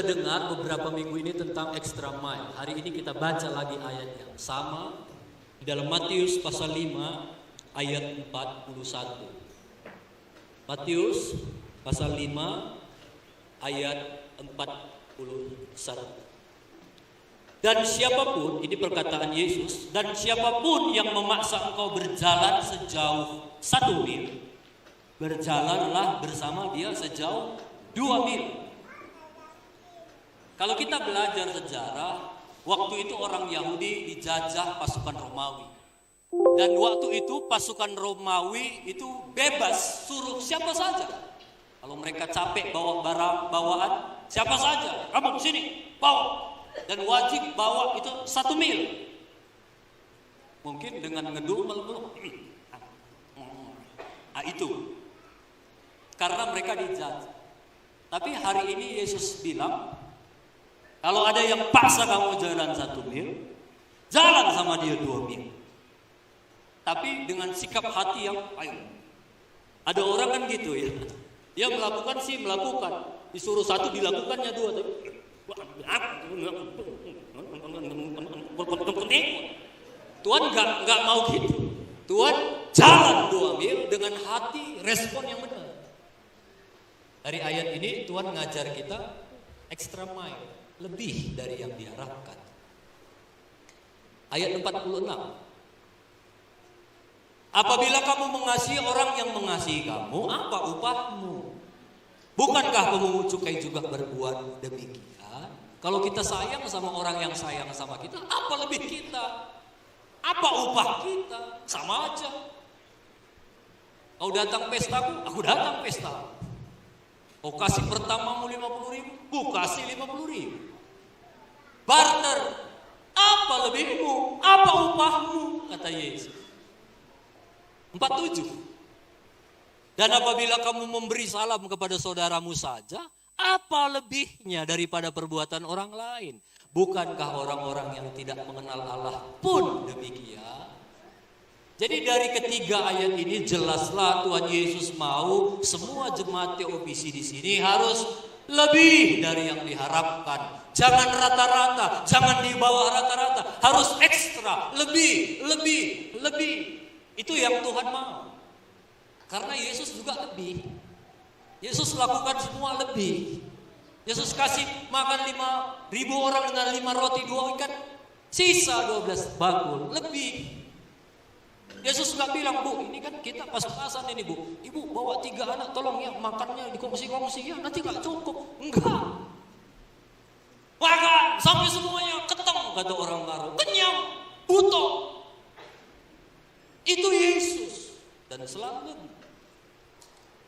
sudah dengar beberapa minggu ini tentang extra mile. Hari ini kita baca lagi ayat yang sama di dalam Matius pasal 5 ayat 41. Matius pasal 5 ayat 41. Dan siapapun, ini perkataan Yesus, dan siapapun yang memaksa engkau berjalan sejauh 1 mil, berjalanlah bersama dia sejauh 2 mil. Kalau kita belajar sejarah, waktu itu orang Yahudi dijajah pasukan Romawi. Dan waktu itu pasukan Romawi itu bebas suruh siapa saja. Kalau mereka capek bawa barang bawaan, siapa saja, kamu sini, bawa. Dan wajib bawa itu 1 mil. Mungkin dengan ngedumel, itu. Karena mereka dijajah. Tapi hari ini Yesus bilang, kalau ada yang paksa kamu jalan 1 mil, jalan sama dia 2 mil. Tapi dengan sikap hati yang, ayo. Ada orang kan gitu ya. Dia melakukan, disuruh 1 dilakukannya 2. Tuhan nggak mau gitu. Tuhan jalan 2 mil dengan hati, respon yang benar. Dari ayat ini Tuhan ngajar kita extra mile. Lebih dari yang diharapkan. Ayat 46. Apabila kamu mengasihi orang yang mengasihi kamu, apa upahmu? Bukankah pemungut cukai juga berbuat demikian? Kalau kita sayang sama orang yang sayang sama kita, apa lebih kita? Apa upah kita? Sama aja. Kau datang pestaku, aku datang pesta. Kau kasih pertamamu 50.000, ku kasih 50.000. Barter, apa lebihmu, apa upahmu, kata Yesus. 47. Dan apabila kamu memberi salam kepada saudaramu saja, apa lebihnya daripada perbuatan orang lain? Bukankah orang-orang yang tidak mengenal Allah pun demikian? Jadi dari ketiga ayat ini jelaslah Tuhan Yesus mau semua jemaat TOPC di sini harus lebih dari yang diharapkan. Jangan rata-rata, jangan di bawah rata-rata, harus ekstra, lebih. Itu yang Tuhan mau. Karena Yesus juga lebih. Yesus lakukan semua lebih. Yesus kasih makan 5.000 orang dengan 5 roti 2 ikan, sisa 12 bakul, lebih. Yesus nggak bilang, Bu, ini kan kita pas-pasan ini, Bu. Ibu bawa 3 anak, tolong ya makannya dikongsi-kongsi ya, nanti nggak cukup. Enggak. Makan sampai semuanya keteng, kata orang baru. Kenyang, butuh. Itu Yesus. Dan selalu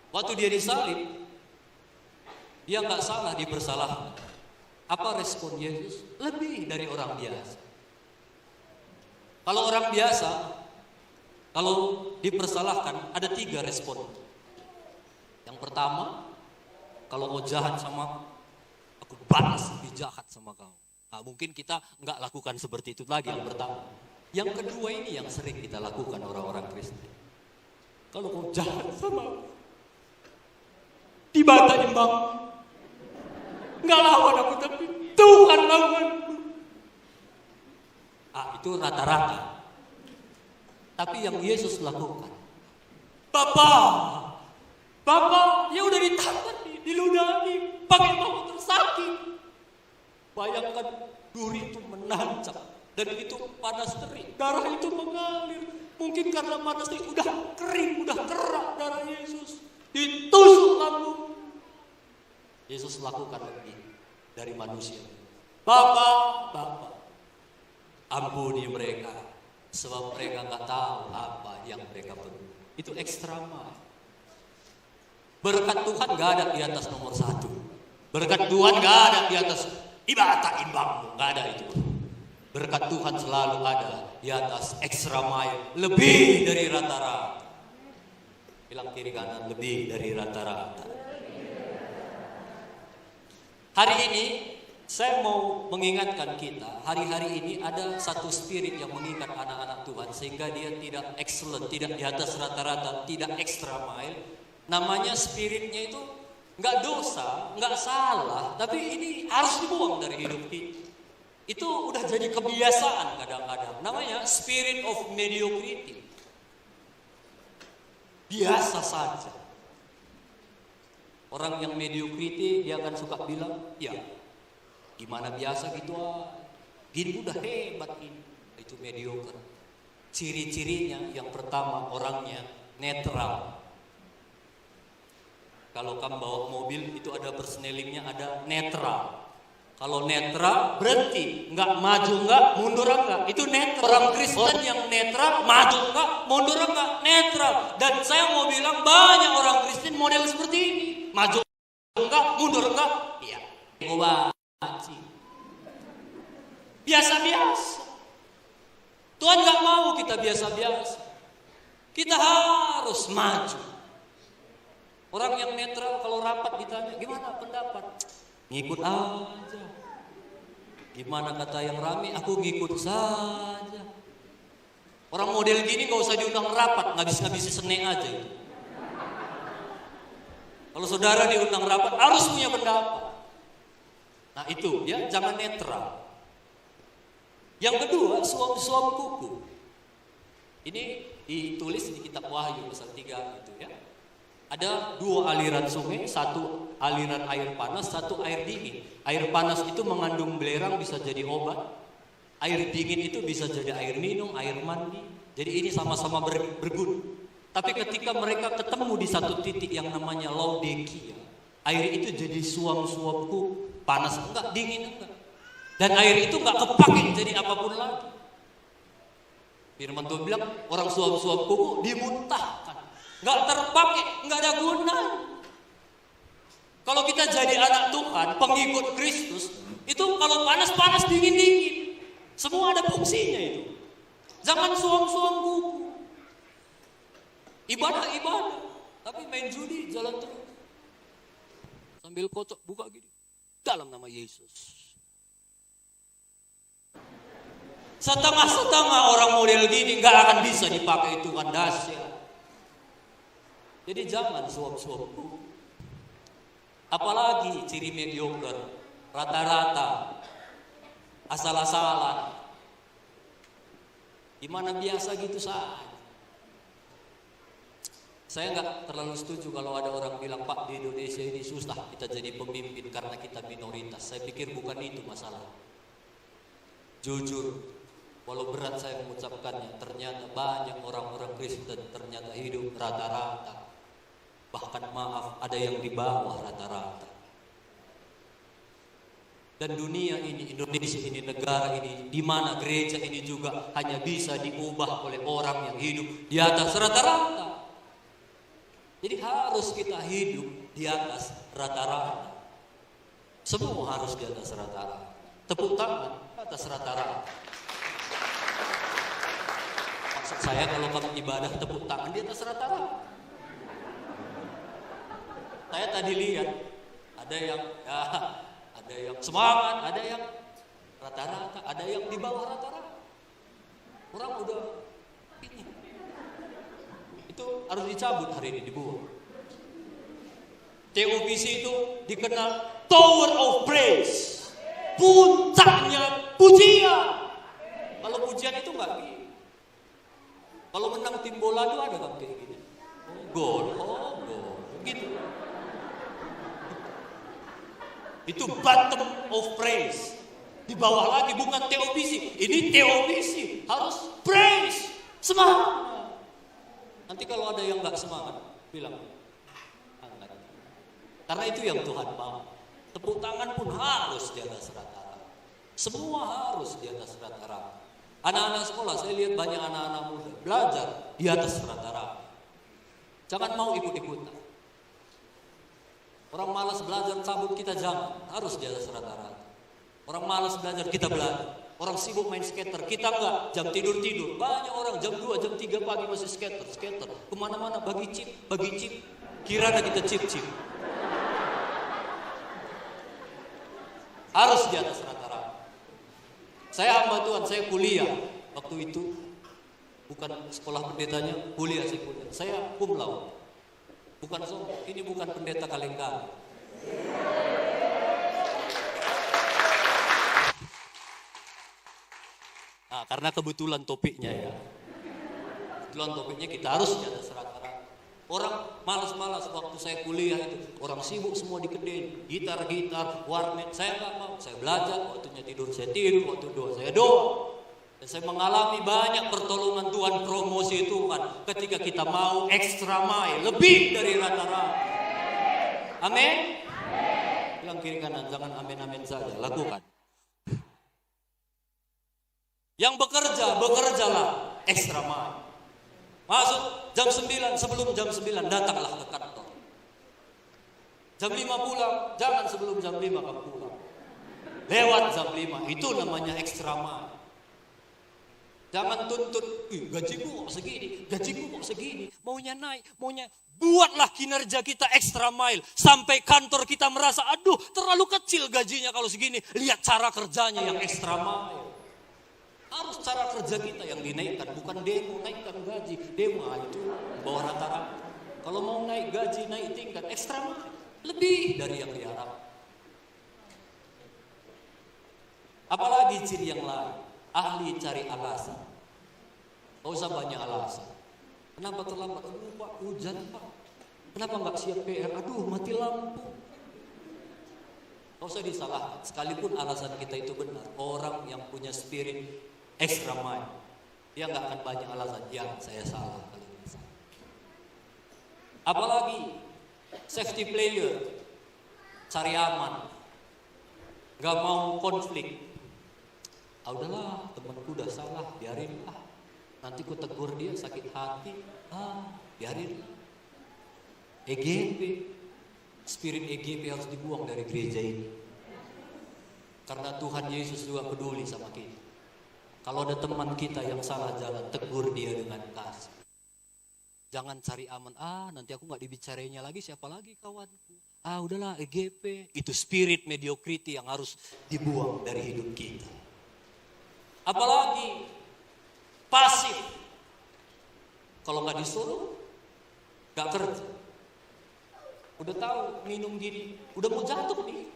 waktu dia disalib, dia nggak salah dipersalahkan. Apa respon Yesus? Lebih dari orang biasa. Kalau orang biasa, kalau dipersalahkan ada 3 respon. Yang pertama, kalau mau jahat sama aku balas lebih jahat sama kau. Nah, mungkin kita nggak lakukan seperti itu lagi yang pertama. Yang kedua ini yang sering kita lakukan orang-orang Kristen. Kalau kau jahat sama aku, tiba-tiba bang, nggak lawan aku tapi Tuhan lawan. Itu rata-rata. Tapi yang Yesus lakukan, Bapak, ya udah ditampar, diludahi, pakai bau tersakit. Bayangkan duri itu menancap dan itu panas terik, darah itu mengalir. Mungkin karena panas terik udah kering, udah kerak darah Yesus, ditusuk lambung. Yesus lakukan lebih dari manusia. Bapak, ampuni mereka, sebab mereka nggak tahu apa yang mereka perlu. Itu ekstra mile. Berkat Tuhan nggak ada di atas nomor 1. Berkat Tuhan nggak ada di atas ibadah imbangmu, nggak ada itu. Berkat Tuhan selalu ada di atas ekstra mile, lebih dari rata-rata. Bilang kiri kanan, lebih dari rata-rata. Hari ini saya mau mengingatkan kita, hari-hari ini ada satu spirit yang mengikat anak-anak Tuhan sehingga dia tidak excellent, tidak di atas rata-rata, tidak extra mile. Namanya spiritnya itu nggak dosa, nggak salah, tapi ini harus dibuang dari hidup kita. Itu udah jadi kebiasaan kadang-kadang. Namanya spirit of mediocrity. Biasa saja. Orang yang mediocrity dia akan suka bilang, ya gimana biasa gitu gini udah hebat ini. Itu mediocre. Ciri-cirinya yang pertama orangnya netral. Kalau kamu bawa mobil itu ada persnelingnya, ada netral. Kalau netral berhenti, nggak maju nggak, mundur nggak, itu netral. Orang Kristen yang netral, maju nggak, mundur nggak, netral. Dan saya mau bilang banyak orang Kristen model seperti ini, maju nggak, mundur nggak, iya, ngobaci, biasa-biasa. Tuhan nggak mau kita biasa-biasa, kita harus maju. Orang yang netral kalau rapat ditanya, gimana pendapat? Ngikut aja. Gimana kata yang rame, aku ngikut saja. Orang model gini gak usah diundang rapat, ngabis-ngabisi sene aja itu. Kalau saudara diundang rapat, harus punya pendapat. Nah itu, ya jangan netral. Yang kedua, suam-suam kuku. Ini ditulis di kitab Wahyu pasal 3 gitu ya. Ada 2 aliran sungai, 1 aliran air panas, 1 air dingin. Air panas itu mengandung belerang, bisa jadi obat. Air dingin itu bisa jadi air minum, air mandi. Jadi ini sama-sama berguna. Tapi ketika mereka ketemu di satu titik yang namanya Laodikia, air itu jadi suam-suamku, panas enggak, dingin enggak. Dan air itu enggak kepake jadi apapun lagi. Firman Tuhan bilang, orang suam-suam kuku dimuntahkan. Nggak terpakai, nggak ada guna. Kalau kita jadi anak Tuhan, pengikut Kristus, itu kalau panas-panas, dingin-dingin, semua ada fungsinya itu. Jangan suam-suam kuku. Ibadah-ibadah, tapi main judi jalan terus. Sambil kocok buka gini, dalam nama Yesus. Setengah-setengah orang model gini nggak akan bisa dipakai Tuhan, dahsyat. Jadi jangan suap-suap. Apalagi ciri mediocre, rata-rata, asal-asalan. Gimana biasa gitu saja. Saya nggak terlalu setuju kalau ada orang bilang, Pak, di Indonesia ini susah kita jadi pemimpin karena kita minoritas. Saya pikir bukan itu masalah. Jujur, walau berat saya mengucapkannya, ternyata banyak orang-orang Kristen ternyata hidup rata-rata. Bahkan maaf, ada yang di bawah rata-rata. Dan dunia ini, Indonesia ini, negara ini, di mana gereja ini juga hanya bisa diubah oleh orang yang hidup di atas rata-rata. Jadi harus kita hidup di atas rata-rata. Semua harus di atas rata-rata. Tepuk tangan atas rata-rata. Maksud saya kalau kamu ibadah tepuk tangan di atas rata-rata. Saya tadi lihat ada yang semangat, ada yang rata-rata, ada yang di bawah rata-rata. Orang udah ini. Itu harus dicabut hari ini, dibuang. TOPC itu dikenal Tower of Praise, puncaknya pujian. Kalau pujian itu enggak gini. Kalau menang tim bola itu ada kan kayak gini. Gol, gitu. Itu bottom of praise. Di bawah lagi bukan TOPC. Ini TOPC. Harus praise. Semangat. Nanti kalau ada yang gak semangat, bilang angkat. Karena itu yang Tuhan mau. Tepuk tangan pun harus di atas rata-rata. Semua harus di atas rata-rata. Anak-anak sekolah, saya lihat banyak anak-anak muda belajar di atas rata-rata. Jangan mau ikut-ikutan. Orang malas belajar cabut, kita jangan, harus di atas rata-rata. Orang malas belajar, kita belajar. Orang sibuk main skater, kita enggak, jam tidur-tidur. Banyak orang jam 2, jam 3 pagi masih skater. Kemana-mana bagi chip. Kiranya kita chip. Harus di atas rata-rata. Saya hamba Tuhan, saya kuliah. Waktu itu, bukan sekolah pendetanya, kuliah saya kuliah. Saya cum laude. Bukan sombong, ini bukan pendeta kaleng-kaleng. Nah, karena kebetulan topiknya ya. Kebetulan topiknya kita harus jaga serat-serat. Orang malas-malas waktu saya kuliah itu. Orang sibuk semua di kedai. Gitar-gitar, warnet. Saya nggak mau. Saya belajar, waktunya tidur saya tidur, waktu doa saya doa. Dan saya mengalami banyak pertolongan Tuhan, promosi Tuhan. Ketika kita mau extra mile, lebih dari rata-rata. Amin? Bilang kiri kanan, jangan amin-amin saja. Lakukan. Yang bekerja, bekerjalah extra mile. Masuk jam 9, sebelum jam 9 datanglah ke kantor. Jam 5 pulang, jangan sebelum jam 5 kamu pulang. Lewat jam 5, itu namanya extra mile. Jangan tuntut, gajiku kok segini, gajiku kok segini, maunya naik, maunya. Buatlah kinerja kita extra mile. Sampai kantor kita merasa, aduh terlalu kecil gajinya kalau segini. Lihat cara kerjanya yang extra mile. Harus cara kerja kita yang dinaikkan, bukan demo naikkan gaji. Demo itu bawah rata-rata. Kalau mau naik gaji, naik tingkat, ekstra lebih dari yang diharapkan. Apalagi ciri yang lain, ahli cari alasan. Gak usah banyak alasan. Kenapa terlambat? Aduh Pak, hujan Pak. Kenapa nggak siap PR? Aduh mati lampu. Gak usah disalahkan. Sekalipun alasan kita itu benar, orang yang punya spirit extra mile, dia nggak akan banyak alasan. Ya, saya salah kali ini. Apalagi safety player, cari aman, nggak mau konflik. Ah udahlah, temanku udah salah, biarin lah. Nanti ku tegur dia sakit hati, biarin lah. EGP, spirit EGP harus dibuang dari gereja ini. Karena Tuhan Yesus juga peduli sama kita. Kalau ada teman kita yang salah jalan, tegur dia dengan kasih. Jangan cari aman, nanti aku gak dibicarainnya lagi, siapa lagi kawanku. Udahlah EGP, itu spirit mediocrity yang harus dibuang dari hidup kita. Apalagi pasif. Kalau gak disuruh, gak kerja. Udah tahu minum gini, udah mau jatuh nih.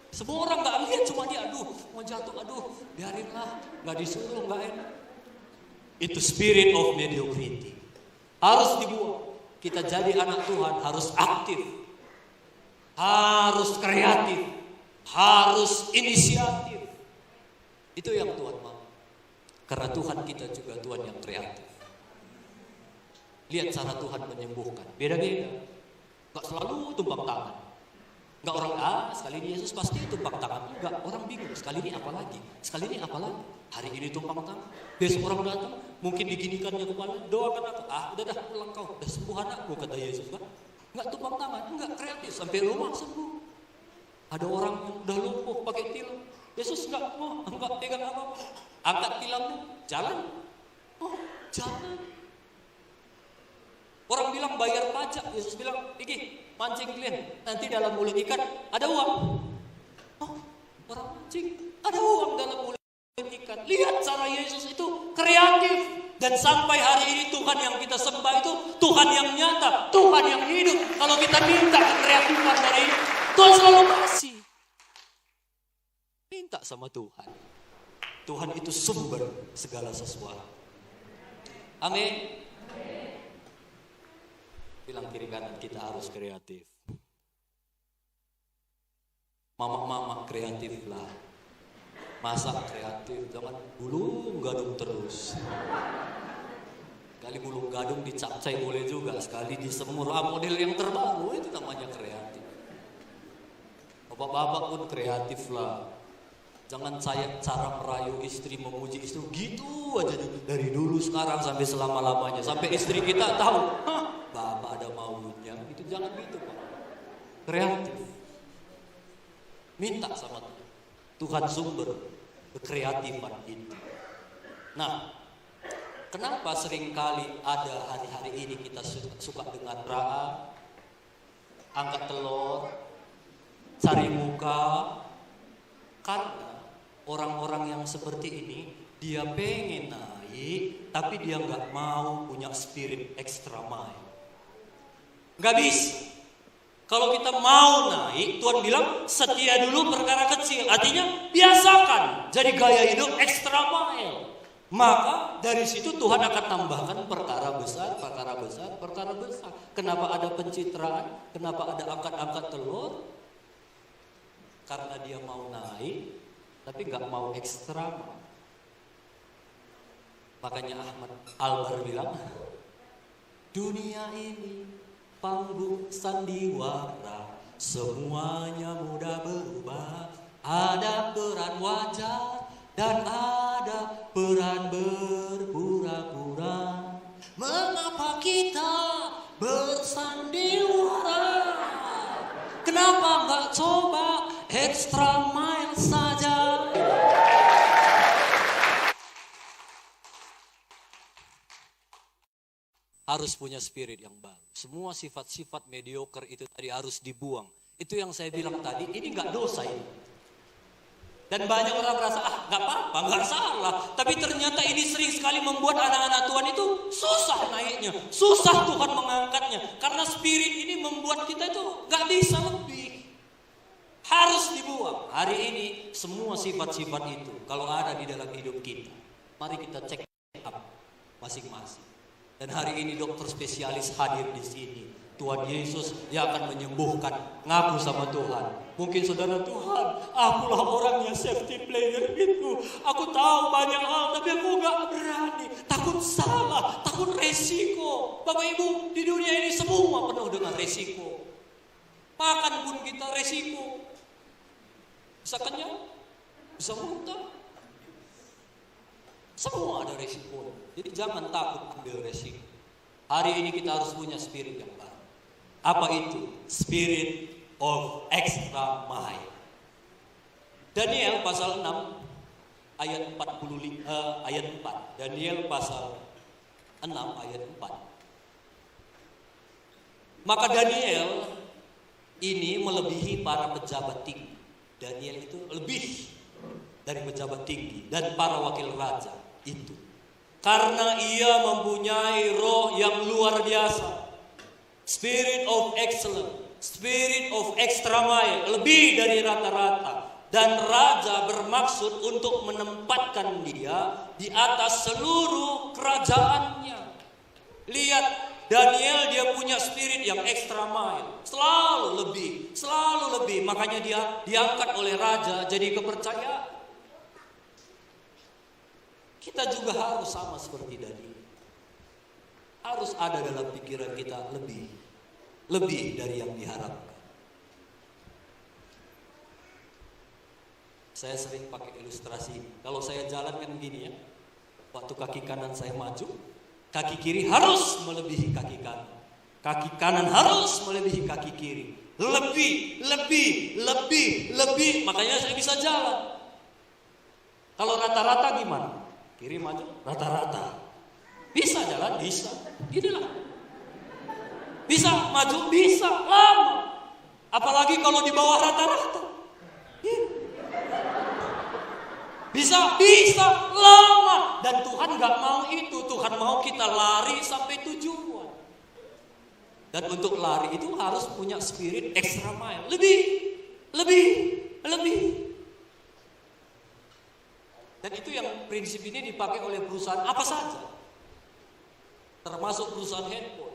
Semua orang gak lihat, cuma dia, aduh mau jatuh, aduh biarinlah, gak disuruh, gak enak. Itu spirit of mediocrity. Harus dibuang. Kita jadi anak Tuhan harus aktif, harus kreatif, harus inisiatif. Itu yang Tuhan mau. Karena Tuhan kita juga Tuhan yang kreatif. Lihat cara Tuhan menyembuhkan, beda-beda. Gak selalu tumpang tangan. Enggak orang, sekali ini Yesus pasti tumpang tangan. Enggak, orang bingung, sekali ini apa lagi? Sekali ini apa lagi? Hari ini tumpang tangan, besok orang datang, mungkin diginikannya kepala, doakan aku. Udah dah pulang kau, udah sembuh anakku, kata Yesus kan. Enggak tumpang tangan, enggak kreatif, sampai rumah sembuh. Ada orang yang udah lumpuh pakai tilam, Yesus enggak pegang apa-apa. Angkat tilamnya, jalan. Jalan. Orang bilang bayar pajak, Yesus bilang, mancing kalian, nanti dalam mulut ikan ada uang. Orang mancing, ada uang dalam mulut ikan. Lihat cara Yesus itu kreatif. Dan sampai hari ini Tuhan yang kita sembah itu Tuhan yang nyata, Tuhan yang hidup. Kalau kita minta kreatifan dari Tuhan selalu kasih. Minta sama Tuhan. Tuhan itu sumber segala sesuatu. Amin. Bilang kiri kanan, kita harus kreatif. Mama-mama kreatif lah. Masak kreatif, jangan gulung gadung terus. Kali gulung gadung dicapcai boleh juga, sekali disemur. Model yang terbaru itu namanya kreatif. Bapak-bapak pun kreatif lah. Jangan cara merayu istri, memuji istri gitu aja dari dulu sekarang sampai selama-lamanya. Sampai istri kita tahu, Bapak ada maunya. Itu jangan gitu Pak. Kreatif. Minta sama Tuhan sumber kekreatifan itu. Nah, kenapa seringkali ada hari-hari ini kita suka dengan raha, angkat telur, cari muka? Karena orang-orang yang seperti ini, dia pengen naik, tapi dia nggak mau punya spirit extra mile. Nggak bisa. Kalau kita mau naik, Tuhan bilang setia dulu perkara kecil. Artinya biasakan jadi gaya hidup extra mile. Maka dari situ Tuhan akan tambahkan perkara besar, perkara besar, perkara besar. Kenapa ada pencitraan? Kenapa ada angkat-angkat telur? Karena dia mau naik, tapi nggak mau ekstra. Makanya Ahmad Albar bilang, dunia ini panggung sandiwara, semuanya mudah berubah. Ada peran wajar dan ada peran berpura-pura. Mengapa kita bersandiwara? Kenapa nggak coba extra mile saja? Harus punya spirit yang baru. Semua sifat-sifat mediocre itu tadi harus dibuang. Itu yang saya bilang tadi, ini nggak dosa ini. Dan banyak orang merasa, nggak apa-apa, nggak salah. Tapi ternyata ini sering sekali membuat anak-anak Tuhan itu susah naiknya. Susah Tuhan mengangkatnya. Karena spirit ini membuat kita itu nggak bisa lebih. Harus dibuang. Hari ini semua sifat-sifat itu, kalau ada di dalam hidup kita, mari kita cek up masing-masing. Dan hari ini dokter spesialis hadir di sini. Tuhan Yesus yang akan menyembuhkan. Ngaku sama Tuhan. Mungkin saudara, Tuhan, akulah orang yang safety player itu. Aku tahu banyak hal, tapi aku gak berani. Takut salah, takut resiko. Bapak Ibu, di dunia ini semua penuh dengan resiko. Makan pun kita resiko. Bisa kenyang, bisa muntah. Semua ada resiko. Jadi jangan takut ambil resiko. Hari ini kita harus punya spirit yang baru. Apa itu? Spirit of extra mile. Daniel pasal 6 ayat 45 ayat 4. Daniel pasal 6 ayat 4. Maka Daniel ini melebihi para pejabat tinggi. Daniel itu lebih dari pejabat tinggi dan para wakil raja itu. Karena ia mempunyai roh yang luar biasa. Spirit of excellence, spirit of extra mile, lebih dari rata-rata. Dan raja bermaksud untuk menempatkan dia di atas seluruh kerajaannya. Lihat, Daniel dia punya spirit yang extra mile. Selalu lebih. Makanya dia diangkat oleh raja jadi kepercayaan. Kita juga harus sama seperti Daniel. Harus ada dalam pikiran kita lebih dari yang diharapkan. Saya sering pakai ilustrasi. Kalau saya jalan kan gini ya. Waktu kaki kanan saya maju, kaki kiri harus melebihi kaki kanan. Kaki kanan harus melebihi kaki kiri. Lebih. Makanya saya bisa jalan. Kalau rata-rata gimana? Kiri maju, rata-rata. Bisa jalan, bisa. Inilah. Bisa maju, bisa. Lama. Apalagi kalau di bawah rata-rata. Bisa, lama. Dan Tuhan gak mau itu. Tuhan mau kita lari sampai tujuan. Dan untuk lari itu harus punya spirit extra mile. Lebih. Dan itu yang prinsip ini dipakai oleh perusahaan apa saja. Termasuk perusahaan handphone.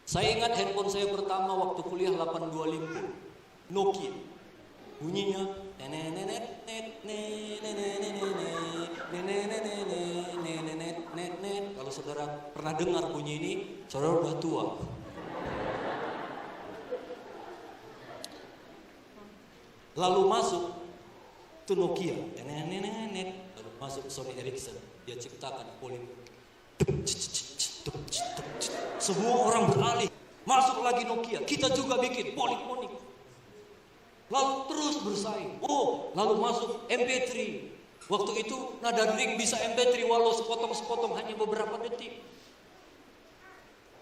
Saya ingat handphone saya pertama waktu kuliah 825 Nokia. Bunyinya kalau saudara pernah dengar bunyi ini, saudara udah tua. Lalu masuk itu Nokia, lalu masuk Sony Ericsson, dia ciptakan polyphony. Semua orang beralih, masuk lagi Nokia, kita juga bikin polyphonic. Lalu terus bersaing. Lalu masuk MP3. Waktu itu nada ring bisa MP3 walau sepotong-sepotong hanya beberapa detik.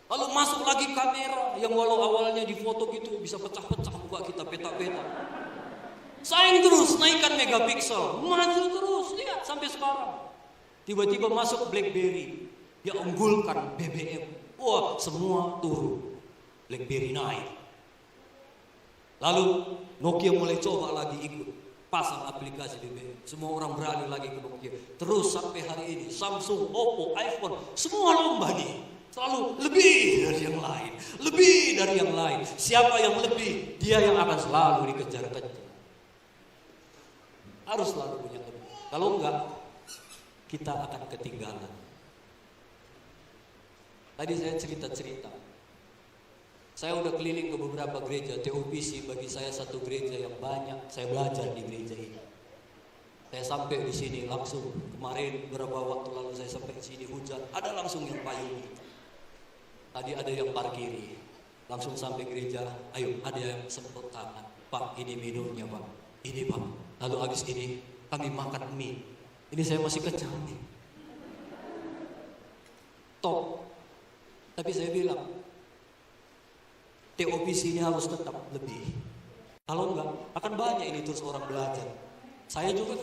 Lalu masuk lagi kamera yang walau awalnya di foto gitu bisa pecah-pecah muka kita peta-peta. Saing terus, naikkan megapiksel, maju terus, lihat sampai sekarang. Tiba-tiba masuk BlackBerry, dia unggulkan BBM. Wah, semua turun. BlackBerry naik. Lalu Nokia mulai coba lagi ikut pasang aplikasi BBM. Semua orang beralih lagi ke Nokia. Terus sampai hari ini Samsung, Oppo, iPhone, semua lomba nih. Selalu lebih dari yang lain, lebih dari yang lain. Siapa yang lebih, dia yang akan selalu dikejar-kejar. Harus selalu punya lebih. Kalau enggak, kita akan ketinggalan. Tadi saya cerita-cerita. Saya udah keliling ke beberapa gereja. TOPC bagi saya satu gereja yang banyak. Saya belajar di gereja ini. Saya sampai di sini langsung kemarin beberapa waktu lalu saya sampai di sini hujan. Ada langsung yang payung. Tadi ada yang parkiri, langsung sampai gereja, ayo ada yang semprot tangan. Pak, ini minumnya Pak, ini Pak. Lalu habis ini kami makan mie. Ini saya masih kenyang nih. Top. Tapi saya bilang, TOPC-nya harus tetap lebih. Kalau enggak, akan banyak ini terus orang belajar. Saya juga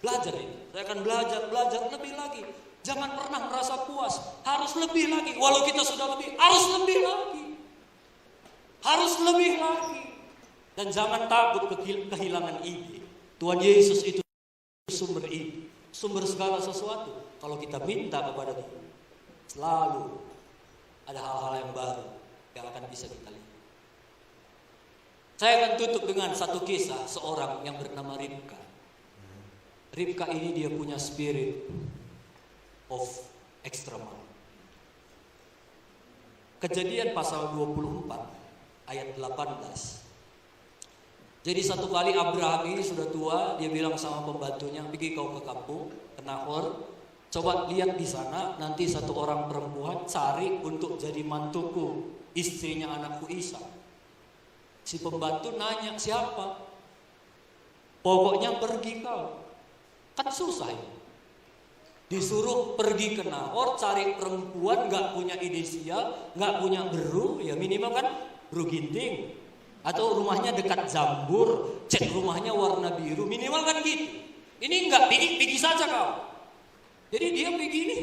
belajar ini. Saya akan belajar lebih lagi. Jangan pernah merasa puas, harus lebih lagi. Walau kita sudah lebih, harus lebih lagi. Harus lebih lagi. Dan jangan takut kehilangan ide. Tuhan Yesus itu sumber ide, sumber segala sesuatu. Kalau kita minta kepada Dia, selalu ada hal-hal yang baru yang akan bisa kita lihat. Saya akan tutup dengan satu kisah seorang yang bernama Ribka. Ribka ini dia punya spirit of extra mile. Kejadian pasal 24 ayat 18. Jadi satu kali Abraham ini sudah tua, dia bilang sama pembantunya, pergi kau ke kampung, ke Nahor, coba lihat di sana, nanti satu orang perempuan cari untuk jadi mantuku, istrinya anakku Isa. Si pembantu nanya, siapa? Pokoknya pergi kau. Kan susah ya. Disuruh pergi ke Nahor, cari perempuan gak punya inisial, gak punya beru, ya minimal kan beru ginting. Atau rumahnya dekat Jambur, cat rumahnya warna biru, minimal kan gitu. Ini enggak, pergi saja kau. Jadi dia begini,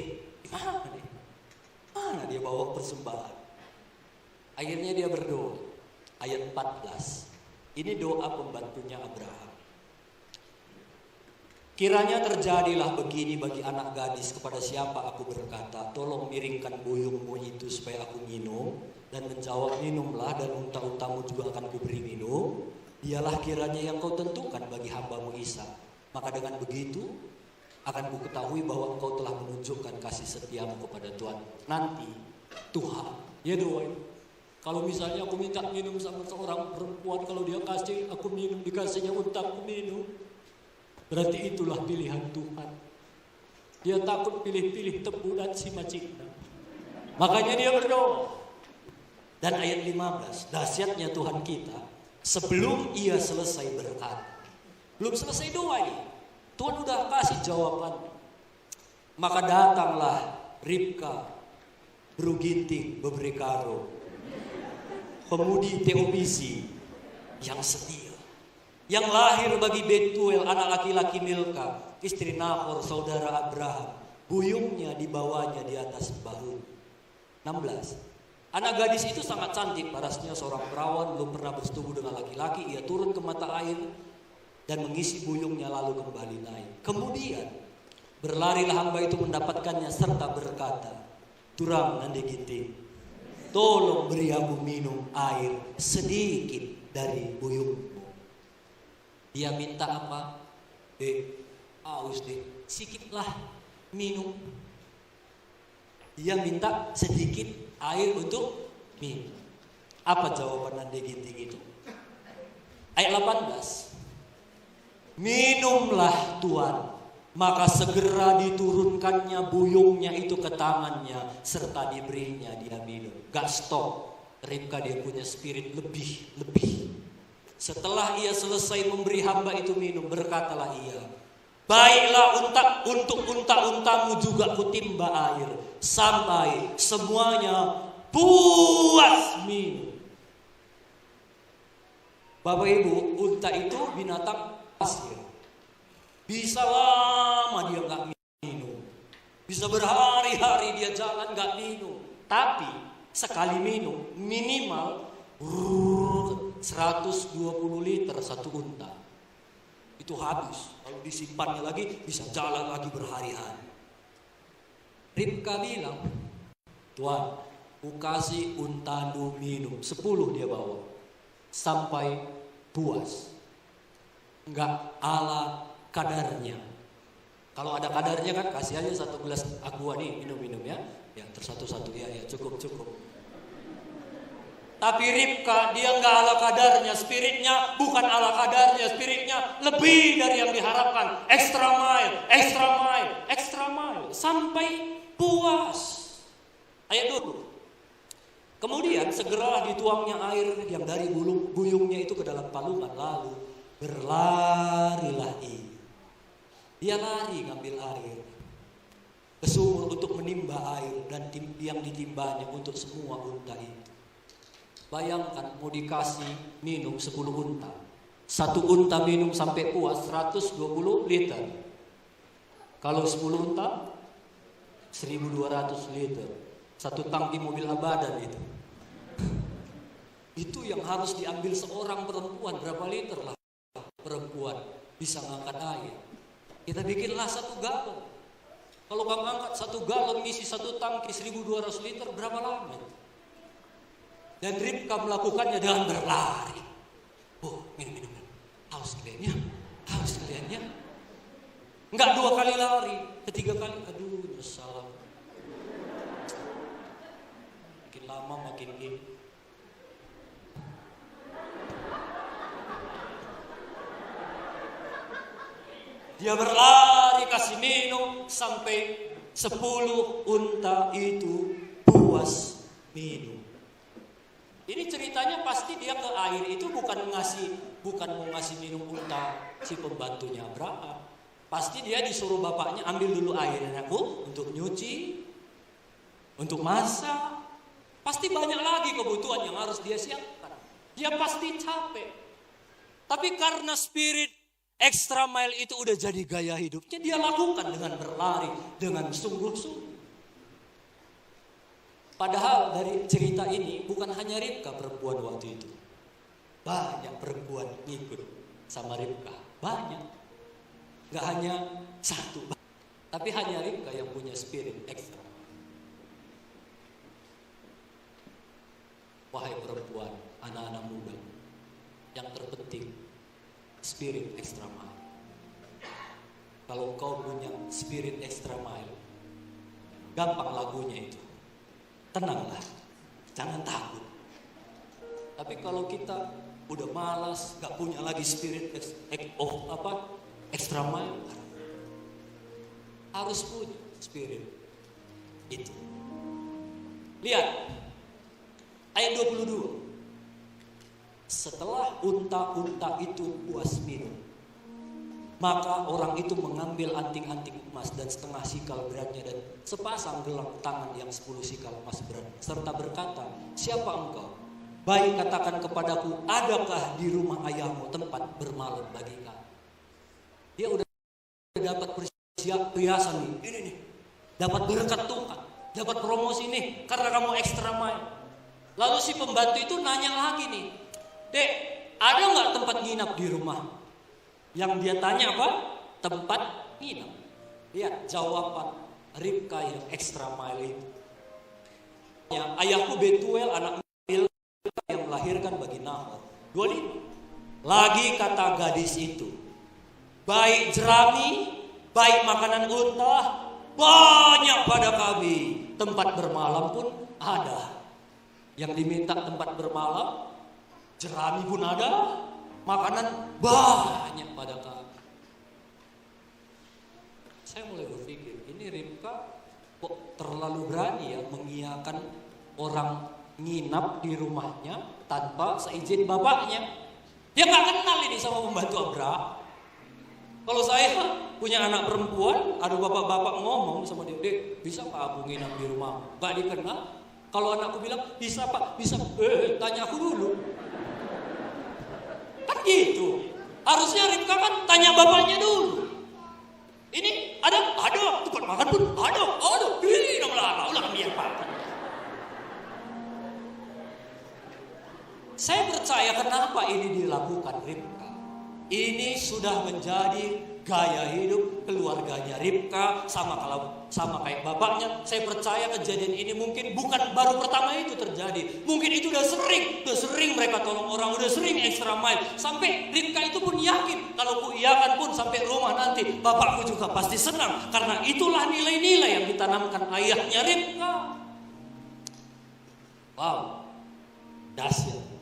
mana dia bawa persembahan. Akhirnya dia berdoa, ayat 14. Ini doa pembantunya Abraham. Kiranya terjadilah begini bagi anak gadis kepada siapa aku berkata, tolong miringkan buyungmu itu supaya aku minum. Dan menjawab, minumlah dan unta-untamu juga akan kuberi minum. Dialah kiranya yang kau tentukan bagi hambamu Isa. Maka dengan begitu akan ku ketahui bahwa engkau telah menunjukkan kasih setiamu kepada Tuhan. Nanti Tuhan, ya doain. Kalau misalnya aku minta minum sama seorang perempuan, kalau dia kasih aku minum, dikasihnya unta aku minum, berarti itulah pilihan Tuhan. Dia takut pilih-pilih tebu dan si macikna. Makanya dia berdoa. Dan ayat 15, dahsyatnya Tuhan kita, sebelum ia selesai berkata, belum selesai doa ini, Tuhan udah kasih jawaban. Maka datanglah Ribka, beruginting beberikaro, pemudi TOPC yang setia, yang lahir bagi Betuel, anak laki-laki Milka, istri Nahor, saudara Abraham, buyungnya dibawanya di atas bahu. 16. Anak gadis itu sangat cantik, parasnya seorang perawan, belum pernah bersetubuh dengan laki-laki. Ia turun ke mata air dan mengisi buyungnya lalu kembali naik. Kemudian berlarilah hamba itu mendapatkannya serta berkata, turang nande ginting, tolong beri aku minum air sedikit dari buyungmu. Dia minta apa? Aus deh, sikitlah minum. Dia minta sedikit air untuk minum. Apa jawaban Nande Ginting itu? Ayat 18. Minumlah Tuhan, maka segera diturunkannya buyungnya itu ke tangannya serta diberinya dia minum. Gak stop. Ribka dia punya spirit lebih. Setelah ia selesai memberi hamba itu minum, berkatalah ia, baiklah untuk unta-untamu juga kutimba air sampai semuanya puas minum. Bapak Ibu, unta itu binatang pasir. Bisa lama dia gak minum, bisa berhari-hari dia jalan gak minum. Tapi sekali minum minimal 120 liter satu unta. Itu habis. Kalau disimpannya lagi bisa jalan lagi berhari-hari. Ribka bilang, Tuan, ku kasih untamu minum 10 dia bawa sampai puas. Enggak ala kadarnya. Kalau ada kadarnya kan kasih aja 1 gelas aqua nih, minum-minum ya. Ya tersatu-satu ya cukup. Tapi Ribka dia enggak ala kadarnya, spiritnya bukan ala kadarnya, spiritnya lebih dari yang diharapkan. Extra mile sampai puas. Ayat 20. Kemudian segeralah dituangnya air yang dari buyungnya itu ke dalam palungan, lalu berlarilah ia. Dia lari ngambil air ke sumur untuk menimba air dan yang ditimbanya untuk semua unta itu. Bayangkan mau dikasih minum 10 unta. Satu unta minum sampai puas 120 liter. Kalau 10 unta 1.200 liter. Satu tangki mobil abadan itu. Itu yang harus diambil seorang perempuan. Berapa liter lah perempuan bisa ngangkat air. Kita bikinlah 1 galon. Kalau kamu angkat 1 galon isi 1 tangki 1.200 liter berapa lama? Dan Ribka melakukannya dengan berlari. Oh, minum. Haus kalian ya. Enggak 2 kali lari, ketiga kali, aduh nyesal. Makin lama makin ini. Dia berlari kasih minum sampai 10 unta itu puas minum. Ini ceritanya pasti dia ke air itu bukan mau ngasih minum unta si pembantunya Abraham. Pasti dia disuruh bapaknya ambil dulu airnya untuk nyuci, untuk masak. Pasti banyak lagi kebutuhan yang harus dia siapkan. Dia pasti capek. Tapi karena spirit extra mile itu udah jadi gaya hidupnya, dia lakukan dengan berlari, dengan sungguh-sungguh. Padahal dari cerita ini bukan hanya Ribka perempuan waktu itu. Banyak perempuan ngikut sama Ribka. Banyak. Gak hanya 1. Tapi hanya Ribka yang punya spirit ekstra. Wahai perempuan, anak-anak muda. Yang terpenting, spirit extra mile. Kalau kau punya spirit extra mile, gampang lagunya itu. Tenanglah, jangan takut. Tapi kalau kita udah malas, gak punya lagi spirit extra mile, harus punya spirit itu. Lihat ayat 22. Setelah unta-unta itu puas minum, maka orang itu mengambil anting-anting emas dan setengah sikal beratnya dan sepasang gelang tangan yang 10 sikal emas berat, serta berkata, siapa engkau? Baik katakan kepadaku, adakah di rumah ayahmu tempat bermalam bagi kami? Dia udah dapat perhiasan nih, ini nih, dapat berkat Tuhan, dapat promosi nih, karena kamu extra mile. Lalu si pembantu itu nanya lagi nih, Dek, ada nggak tempat nginap di rumah? Yang dia tanya apa? Tempat nginap. Lihat jawaban Ribka yang extra mile itu. Ya, ayahku Betuel anak Milka yang melahirkan bagi Nahor. 25. Lagi kata gadis itu, baik jerami, baik makanan unta, banyak pada kami. Tempat bermalam pun ada. Yang diminta tempat bermalam, jerami pun ada, makanan banyak pada kami. Saya mulai berpikir, ini Ribka kok terlalu berani ya mengiyakan orang nginap di rumahnya tanpa seizin bapaknya. Dia gak kenal ini sama pembantu Abraham. Kalau saya punya anak perempuan, ada bapak-bapak ngomong sama dia, Dek, bisa Pak aku nginap di rumah? Gak dikenal. Kalau anakku bilang, bisa Pak, bisa. Tanya aku dulu. Kan gitu. Harusnya Ribka kan tanya bapaknya dulu. Ini ada tempat makan pun ada. Ulah biar Pak. percaya kenapa ini dilakukan Ribka. Ini sudah menjadi gaya hidup keluarganya Ribka, sama kayak bapaknya. Saya percaya kejadian ini mungkin bukan baru pertama itu terjadi. Mungkin itu udah sering mereka tolong orang, udah sering extra mile. Sampai Ribka itu pun yakin, kalau ku iakan pun sampai rumah nanti bapakku juga pasti senang. Karena itulah nilai-nilai yang ditanamkan ayahnya Ribka. Wow, dahsyat.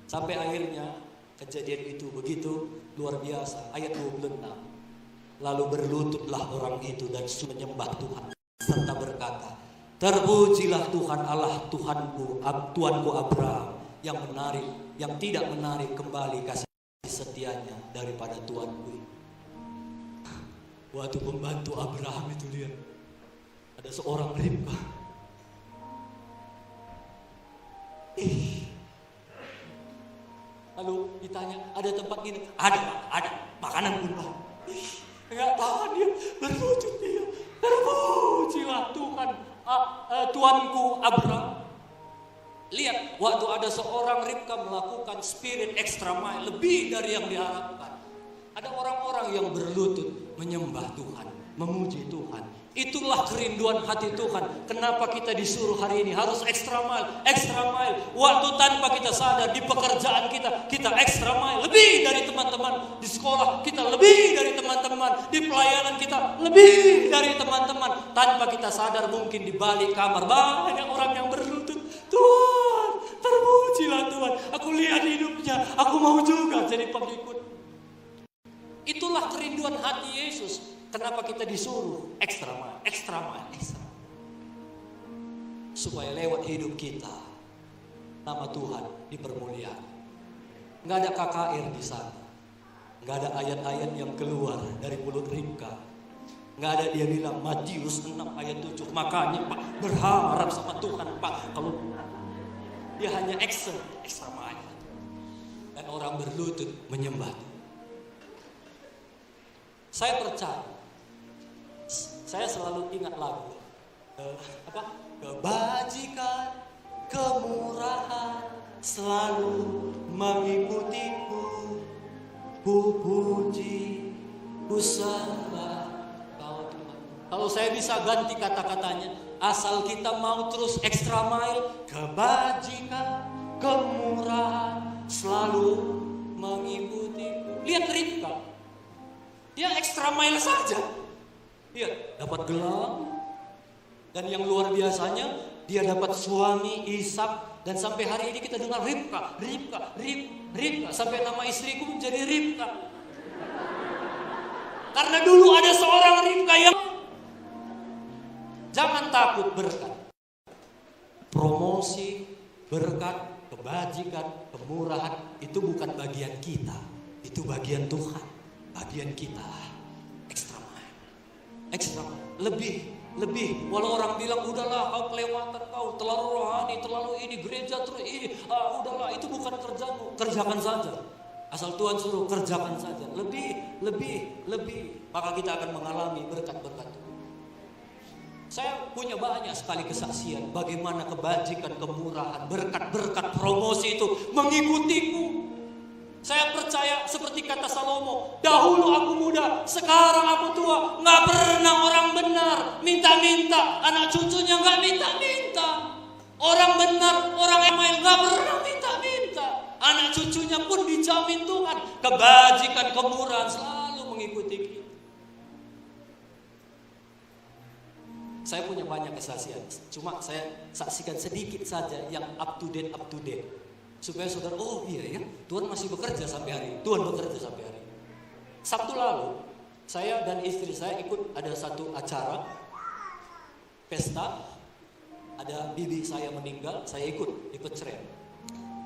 Sampai akhirnya kejadian itu begitu luar biasa. Ayat 26. Lalu berlututlah orang itu dan menyembah Tuhan serta berkata, terpujilah Tuhan Allah Tuanku Abraham yang tidak menarik kembali kasih setianya daripada Tuanku. Waktu pembantu Abraham itu lihat ada seorang Ribka. Lalu ditanya, ada tempat gini? Ada. Makanan pun Pak. Enggak tahan dia, berlutut dia. Terpujilah Tuhan, Tuanku Abraham. Lihat, waktu ada seorang Ribka melakukan spirit extra mile, lebih dari yang diharapkan. Ada orang-orang yang berlutut menyembah Tuhan, memuji Tuhan. Itulah kerinduan hati Tuhan. Kenapa kita disuruh hari ini harus extra mile. Waktu tanpa kita sadar di pekerjaan kita extra mile. Lebih dari teman-teman di sekolah kita, lebih dari teman-teman di pelayanan kita, lebih dari teman-teman. Tanpa kita sadar mungkin di balik kamar banyak orang yang berlutut. Tuhan, terpujilah Tuhan. Aku lihat hidupnya, aku mau juga jadi pengikut. Itulah kerinduan hati Yesus. Kenapa kita disuruh extra mile. Supaya lewat hidup kita nama Tuhan dipermuliakan. Nggak ada KKR di sana. Nggak ada ayat-ayat yang keluar dari mulut Ribka. Nggak ada dia bilang Matius 6 ayat 7. Makanya Pak berharap sama Tuhan Pak. Kalau dia hanya extra mile. Dan orang berlutut menyembah. Saya percaya. Saya selalu ingat lagu kebajikan, kemurahan selalu mengikutiku. Ku puji, ku sembah Kau Tuhan. Kalau saya bisa ganti kata-katanya, asal kita mau terus extra mile, kebajikan, kemurahan selalu mengikutiku. Lihat Ribka, dia extra mile saja. Dia dapat gelang, dan yang luar biasanya dia dapat suami Ishak, dan sampai hari ini kita dengar Ribka, sampai nama istriku menjadi Ribka. Karena dulu ada seorang Ribka yang jangan takut berkat, promosi, berkat, kebajikan, kemurahan itu bukan bagian kita, itu bagian Tuhan, bagian kita. Ekstra, lebih. Walau orang bilang udahlah kau kelewatan, kau terlalu rohani, terlalu ini gereja terus ini, udahlah itu bukan kerjamu, kerjakan saja. Asal Tuhan suruh kerjakan saja. Lebih, maka kita akan mengalami berkat-berkat. Saya punya banyak sekali kesaksian bagaimana kebajikan, kemurahan, berkat-berkat, promosi itu mengikutiku. Saya percaya seperti kata Salomo, dahulu aku muda, sekarang aku tua. Gak pernah orang benar minta-minta, anak cucunya gak minta-minta. Orang benar, orang email gak pernah minta-minta, anak cucunya pun dijamin Tuhan. Kebajikan, kemurahan selalu mengikuti kita. Saya punya banyak kesaksian, cuma saya saksikan sedikit saja yang up to date. Supaya saudara, oh iya ya, Tuhan masih bekerja sampai hari ini. Tuhan bekerja sampai hari ini. Sabtu lalu, saya dan istri saya ikut ada satu acara pesta. Ada bibi saya meninggal, saya ikut di Peceren.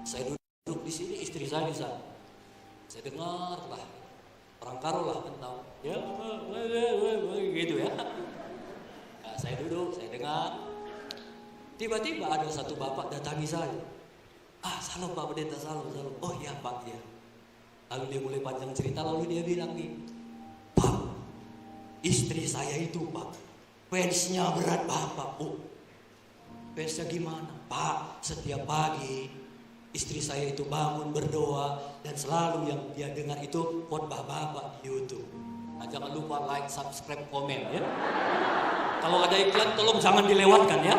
Saya duduk di sini, istri saya di sana. Saya dengar lah, orang karo lah tahu, ya, gitu ya. Nah, saya duduk, saya dengar. Tiba-tiba ada satu bapak datangi saya. Salam Pak Pendeta, salam. Oh iya Pak, ya. Lalu dia mulai panjang cerita, lalu dia bilang nih, Pak, istri saya itu Pak, fansnya berat Bapak. Oh, fansnya gimana? Pak, setiap pagi Istri saya itu bangun berdoa dan selalu yang dia dengar itu khotbah Bapak di YouTube. Nah, jangan lupa like, subscribe, komen ya. Kalau ada iklan tolong jangan dilewatkan ya.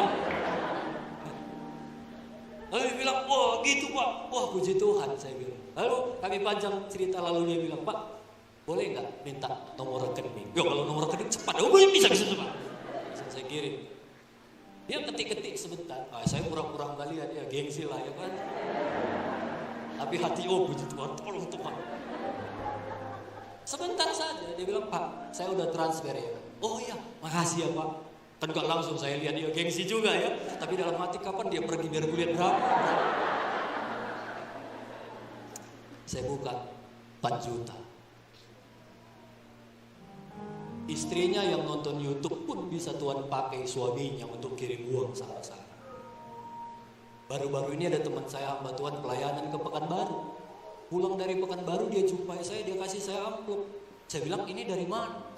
Lalu dia bilang, wah gitu Pak, wah puji Tuhan saya bilang. Lalu kami panjang cerita, lalu dia bilang, Pak boleh nggak minta nomor rekening? Ya kalau nomor rekening cepat, oh bisa cepat. Bisa saya kirim. Dia ketik-ketik sebentar, saya pura-pura nggak lihat ya, gengsi lah ya kan. Tapi hati, oh puji Tuhan, tolong Tuhan. Sebentar saja, dia bilang, Pak saya udah transfer ya. Oh iya, makasih ya Pak. Kan gak langsung saya lihat, dia gengsi juga ya. Tapi dalam hati kapan dia pergi biar gue lihat berapa. Saya buka 4 juta. Istrinya yang nonton YouTube pun bisa Tuhan pakai suaminya untuk kirim uang sama saya. Baru-baru ini ada teman saya hamba Tuhan pelayanan ke Pekanbaru. Pulang dari Pekanbaru dia jumpai saya, dia kasih saya amplop. Saya bilang ini dari mana?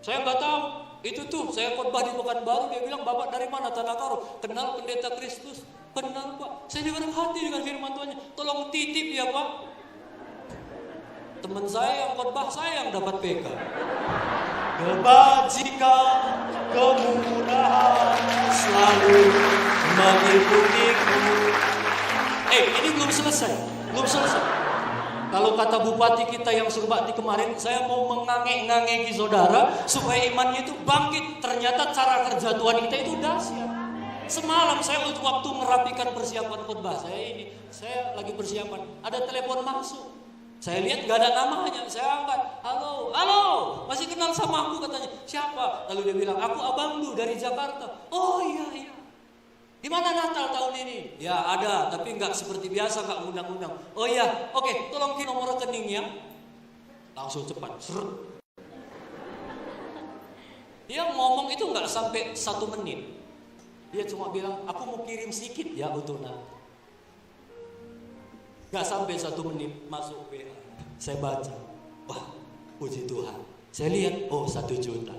Saya nggak tahu. Itu tuh saya khotbah di Pekanbaru, dia bilang Bapak dari mana? Tanah Karo. Kenal pendeta Kristus? Kenal Pak. Saya diberkati dengan firman Tuhannya. Tolong titip ya Pak. Teman saya yang khotbah, saya yang dapat PK. Kebajikan, kemurahan selalu mengikutiku. Ini belum selesai. Kalau kata bupati kita yang Surbakti kemarin, saya mau mengangek-ngangeki saudara supaya imannya itu bangkit. Ternyata cara kerja Tuhan kita itu dahsyat. Semalam saya untuk waktu merapikan persiapan khotbah saya lagi persiapan. Ada telepon masuk. Saya lihat gak ada namanya, saya angkat. Halo, masih kenal sama aku katanya. Siapa? Lalu dia bilang, aku abang lu dari Jakarta. Oh iya. Di mana Natal tahun ini? Ya ada, tapi nggak seperti biasa, nggak ngundang-ngundang. Oh iya, oke, tolong kirim nomor rekeningnya. Langsung cepat. Dia ngomong itu nggak sampai 1 menit. Dia cuma bilang, aku mau kirim sedikit ya untuk Natal. Nggak sampai 1 menit masuk WA. Saya baca, wah puji Tuhan. Saya lihat, oh 1 juta.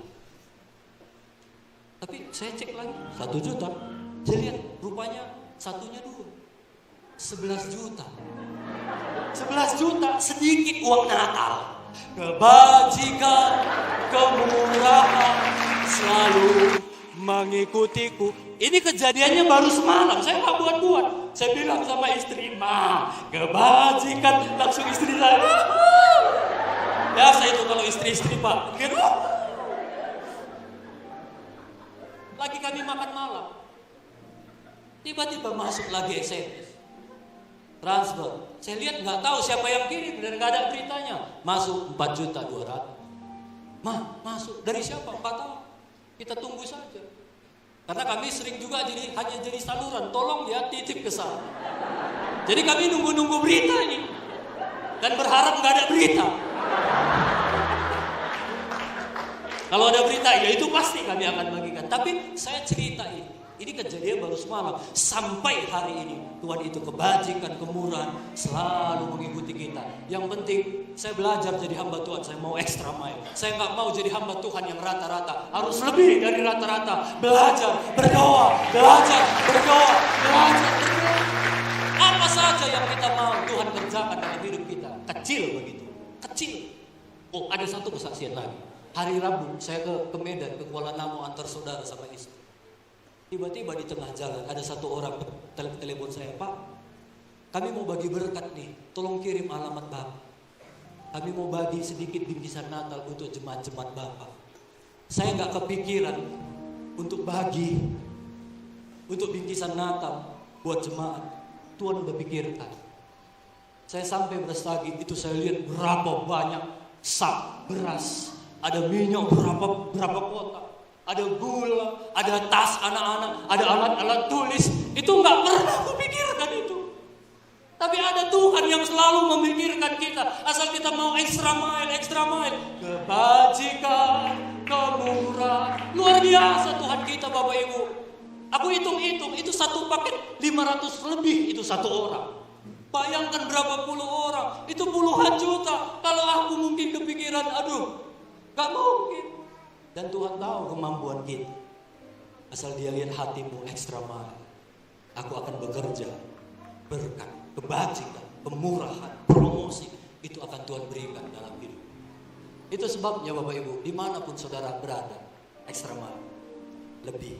Tapi saya cek lagi, 1 juta. Saya lihat rupanya satunya 2. 11 juta. 11 juta sedikit uang Natal. Kebajikan, kemurahan selalu mengikutiku. Ini kejadiannya baru semalam. Saya nggak buat-buat. Saya bilang sama istri, Ma, kebajikan. Langsung istri saya. Biasa itu kalau istri-istri Pak. Lagi kami makan malam. Tiba-tiba masuk lagi SMS. Transfer. Saya lihat nggak tahu siapa yang kirim dan nggak ada beritanya. Masuk 4.200.000. Ma, masuk. Dari siapa? Nggak tahu. Kita tunggu saja. Karena kami sering juga hanya jadi saluran. Tolong ya titip ke sana. Jadi kami nunggu-nunggu berita ini. Dan berharap nggak ada berita. Kalau ada berita, ya itu pasti kami akan bagikan. Tapi saya cerita ini. Ini kejadian baru semalam. Sampai hari ini Tuhan itu kebajikan, kemurahan selalu mengikuti kita. Yang penting saya belajar jadi hamba Tuhan. Saya mau extra mile. Saya nggak mau jadi hamba Tuhan yang rata-rata. Harus lebih dari rata-rata. Belajar, berdoa. Apa saja yang kita mau Tuhan kerjakan dalam hidup kita. Kecil begitu. Kecil. Oh, ada satu kesaksian lagi. Hari Rabu saya ke Medan, ke Kuala Namu antar saudara sama istri. Tiba-tiba di tengah jalan ada satu orang telepon saya, Pak, kami mau bagi berkat nih, tolong kirim alamat Bapak. Kami mau bagi sedikit bingkisan Natal untuk jemaat-jemaat Bapak. Saya nggak kepikiran untuk bagi, untuk bingkisan Natal buat jemaat. Tuhan udah pikirkan. Saya sampai Brastagi itu saya lihat berapa banyak sak beras, ada minyak berapa kotak. Ada gula, ada tas anak-anak, ada alat-alat tulis. Itu nggak pernah aku pikirkan itu. Tapi ada Tuhan yang selalu memikirkan kita. Asal kita mau extra mile. Kebajikan, kemurahan. Luar biasa Tuhan kita Bapak Ibu. Aku hitung-hitung, itu satu paket 500 lebih itu satu orang. Bayangkan berapa puluh orang, itu puluhan juta. Kalau aku mungkin kepikiran, aduh, gak mungkin. Dan Tuhan tahu kemampuan kita. Asal dia lihat hatimu ekstra mahal. Aku akan bekerja berkat kebajikan, kemurahan, promosi, itu akan Tuhan berikan dalam hidup. Itu sebabnya Bapak Ibu, dimanapun saudara berada, ekstra mile, lebih.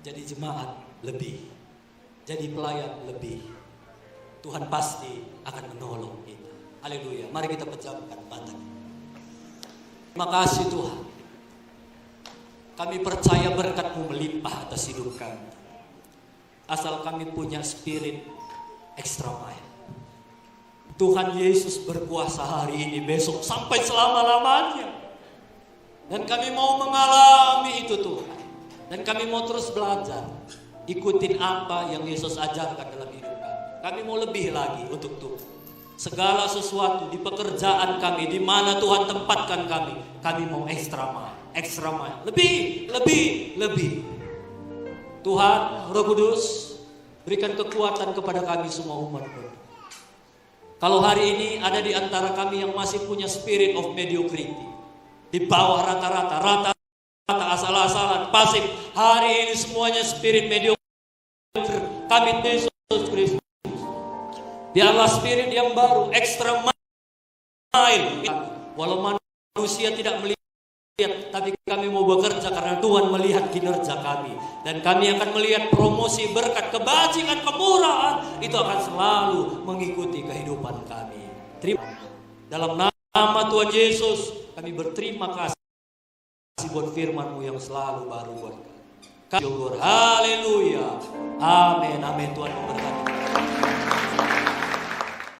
Jadi jemaat, lebih. Jadi pelayan, lebih. Tuhan pasti akan menolong kita. Haleluya. Mari kita pejamkan mata. Terima kasih Tuhan. Kami percaya berkat-Mu melimpah atas hidup kami. Asal kami punya spirit extra mile. Tuhan Yesus berkuasa hari ini, besok, sampai selama-lamanya. Dan kami mau mengalami itu Tuhan. Dan kami mau terus belajar. Ikutin apa yang Yesus ajarkan dalam hidup kami. Kami mau lebih lagi untuk Tuhan. Segala sesuatu di pekerjaan kami, di mana Tuhan tempatkan kami mau extra mile. Extra mile. Lebih. Tuhan, Roh Kudus, berikan kekuatan kepada kami semua umat-Mu. Kalau hari ini ada di antara kami yang masih punya spirit of mediocrity, di bawah rata-rata asal-asalan, pasif, hari ini semuanya spirit mediocre, kami Yesus Kristus. Biarlah spirit yang baru, extra mile. Walau manusia tidak melihat, tapi kami mau bekerja karena Tuhan melihat kinerja kami. Dan kami akan melihat promosi, berkat, kebajikan, kemurahan. Itu akan selalu mengikuti kehidupan kami. Terima kasih. Dalam nama Tuhan Yesus, kami berterima kasih buat firman-Mu yang selalu baru buat kami. Haleluya. Amin. Tuhan memberkati.